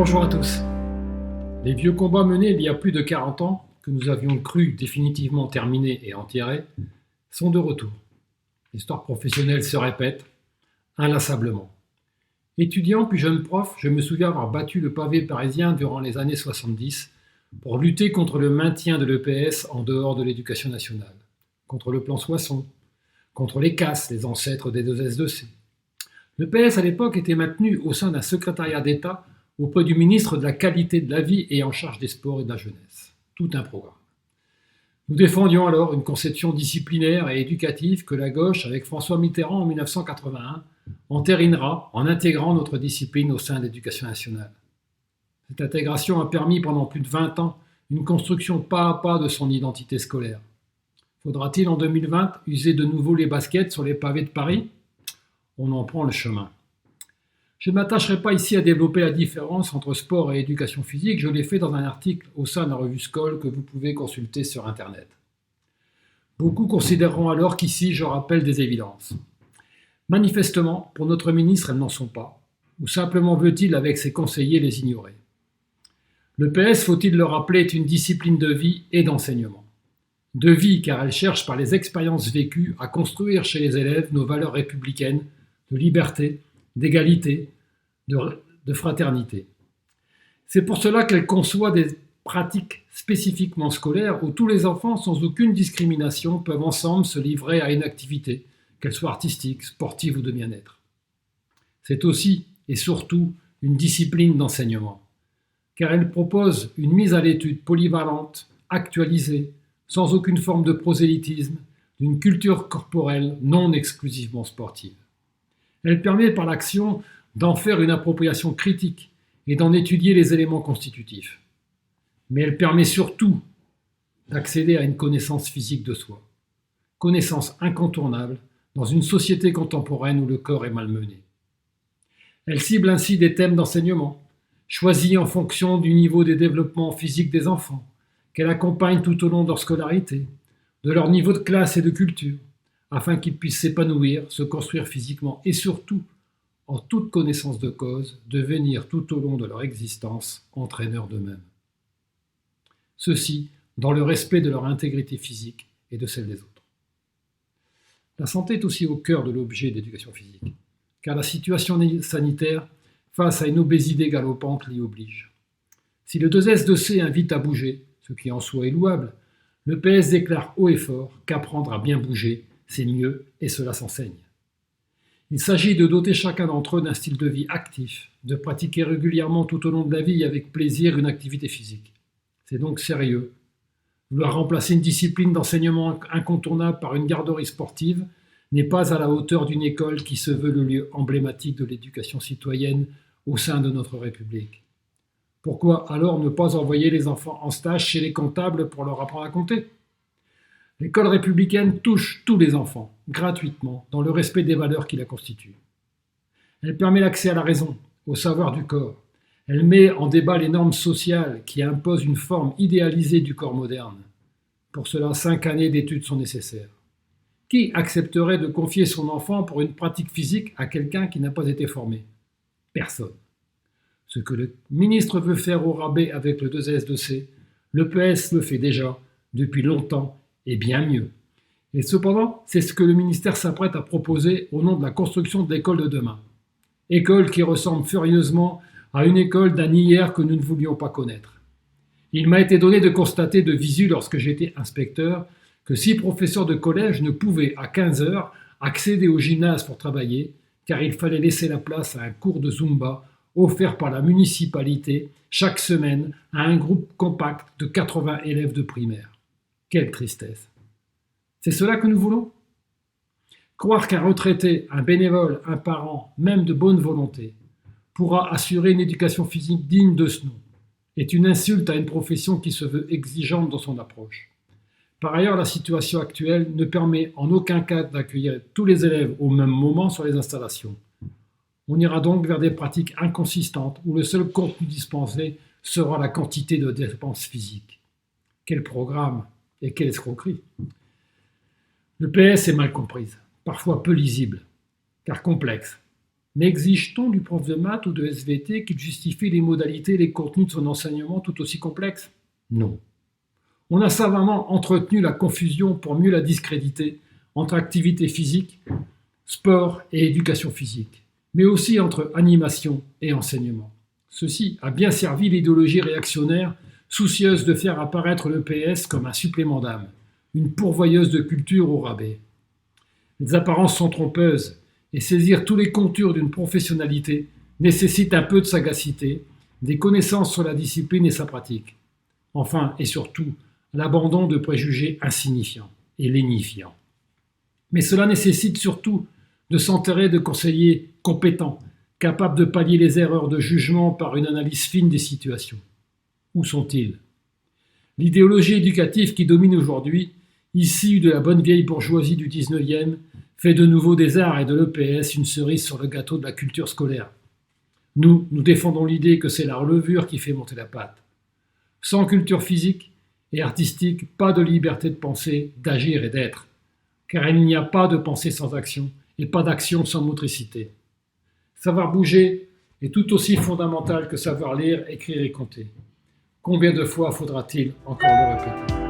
Bonjour à tous. Les vieux combats menés il y a plus de 40 ans, que nous avions cru définitivement terminés et enterrés, sont de retour. L'histoire professionnelle se répète, inlassablement. Étudiant puis jeune prof, je me souviens avoir battu le pavé parisien durant les années 70 pour lutter contre le maintien de l'EPS en dehors de l'éducation nationale, contre le plan Soissons, contre les CAS, les ancêtres des 2S2C. L'EPS à l'époque était maintenu au sein d'un secrétariat d'État auprès du ministre de la Qualité de la Vie et en charge des sports et de la jeunesse. Tout un programme. Nous défendions alors une conception disciplinaire et éducative que la gauche, avec François Mitterrand en 1981, entérinera en intégrant notre discipline au sein de l'éducation nationale. Cette intégration a permis pendant plus de 20 ans une construction pas à pas de son identité scolaire. Faudra-t-il en 2020 user de nouveau les baskets sur les pavés de Paris ? On en prend le chemin. Je ne m'attacherai pas ici à développer la différence entre sport et éducation physique, je l'ai fait dans un article au sein de la revue Skoll que vous pouvez consulter sur Internet. Beaucoup considéreront alors qu'ici je rappelle des évidences. Manifestement, pour notre ministre, elles n'en sont pas, ou simplement veut-il avec ses conseillers les ignorer. L'EPS, faut-il le rappeler, est une discipline de vie et d'enseignement. De vie car elle cherche par les expériences vécues à construire chez les élèves nos valeurs républicaines, de liberté, d'égalité, de fraternité. C'est pour cela qu'elle conçoit des pratiques spécifiquement scolaires où tous les enfants, sans aucune discrimination, peuvent ensemble se livrer à une activité, qu'elle soit artistique, sportive ou de bien-être. C'est aussi et surtout une discipline d'enseignement, car elle propose une mise à l'étude polyvalente, actualisée, sans aucune forme de prosélytisme, d'une culture corporelle non exclusivement sportive. Elle permet par l'action d'en faire une appropriation critique et d'en étudier les éléments constitutifs. Mais elle permet surtout d'accéder à une connaissance physique de soi, connaissance incontournable dans une société contemporaine où le corps est malmené. Elle cible ainsi des thèmes d'enseignement, choisis en fonction du niveau de développement physique des enfants, qu'elle accompagne tout au long de leur scolarité, de leur niveau de classe et de culture, afin qu'ils puissent s'épanouir, se construire physiquement et surtout, en toute connaissance de cause, devenir tout au long de leur existence entraîneurs d'eux-mêmes. Ceci dans le respect de leur intégrité physique et de celle des autres. La santé est aussi au cœur de l'objet d'éducation physique, car la situation sanitaire face à une obésité galopante l'y oblige. Si le 2S2C invite à bouger, ce qui en soi est louable, le PS déclare haut et fort qu'apprendre à bien bouger, c'est mieux et cela s'enseigne. Il s'agit de doter chacun d'entre eux d'un style de vie actif, de pratiquer régulièrement tout au long de la vie avec plaisir une activité physique. C'est donc sérieux. Vouloir remplacer une discipline d'enseignement incontournable par une garderie sportive n'est pas à la hauteur d'une école qui se veut le lieu emblématique de l'éducation citoyenne au sein de notre République. Pourquoi alors ne pas envoyer les enfants en stage chez les comptables pour leur apprendre à compter ? L'école républicaine touche tous les enfants, gratuitement, dans le respect des valeurs qui la constituent. Elle permet l'accès à la raison, au savoir du corps. Elle met en débat les normes sociales qui imposent une forme idéalisée du corps moderne. Pour cela, 5 années d'études sont nécessaires. Qui accepterait de confier son enfant pour une pratique physique à quelqu'un qui n'a pas été formé ? Personne. Ce que le ministre veut faire au rabais avec le 2S2C, le PS le fait déjà, depuis longtemps, et bien mieux. Et cependant, c'est ce que le ministère s'apprête à proposer au nom de la construction de l'école de demain. École qui ressemble furieusement à une école d'un hier que nous ne voulions pas connaître. Il m'a été donné de constater de visu lorsque j'étais inspecteur que 6 professeurs de collège ne pouvaient à 15 heures accéder au gymnase pour travailler car il fallait laisser la place à un cours de Zumba offert par la municipalité chaque semaine à un groupe compact de 80 élèves de primaire. Quelle tristesse. C'est cela que nous voulons ? Croire qu'un retraité, un bénévole, un parent, même de bonne volonté, pourra assurer une éducation physique digne de ce nom est une insulte à une profession qui se veut exigeante dans son approche. Par ailleurs, la situation actuelle ne permet en aucun cas d'accueillir tous les élèves au même moment sur les installations. On ira donc vers des pratiques inconsistantes où le seul contenu dispensé sera la quantité de dépenses physiques. Quel programme et quelle escroquerie. Le PS est mal comprise, parfois peu lisible, car complexe, Mais exige-t-on du prof de maths ou de SVT qu'il justifie les modalités et les contenus de son enseignement tout aussi complexes? Non. On a savamment entretenu la confusion pour mieux la discréditer entre activité physique, sport et éducation physique, mais aussi entre animation et enseignement. Ceci a bien servi l'idéologie réactionnaire soucieuse de faire apparaître le PS comme un supplément d'âme, une pourvoyeuse de culture au rabais. Les apparences sont trompeuses et saisir tous les contours d'une professionnalité nécessite un peu de sagacité, des connaissances sur la discipline et sa pratique. Enfin et surtout, l'abandon de préjugés insignifiants et lénifiants. Mais cela nécessite surtout de s'entourer de conseillers compétents, capables de pallier les erreurs de jugement par une analyse fine des situations. Où sont-ils? L'idéologie éducative qui domine aujourd'hui, issue de la bonne vieille bourgeoisie du 19e, fait de nouveau des arts et de l'EPS une cerise sur le gâteau de la culture scolaire. Nous défendons l'idée que c'est la levure qui fait monter la pâte. Sans culture physique et artistique, pas de liberté de penser, d'agir et d'être. Car il n'y a pas de pensée sans action et pas d'action sans motricité. Savoir bouger est tout aussi fondamental que savoir lire, écrire et compter. Combien de fois faudra-t-il encore le répéter?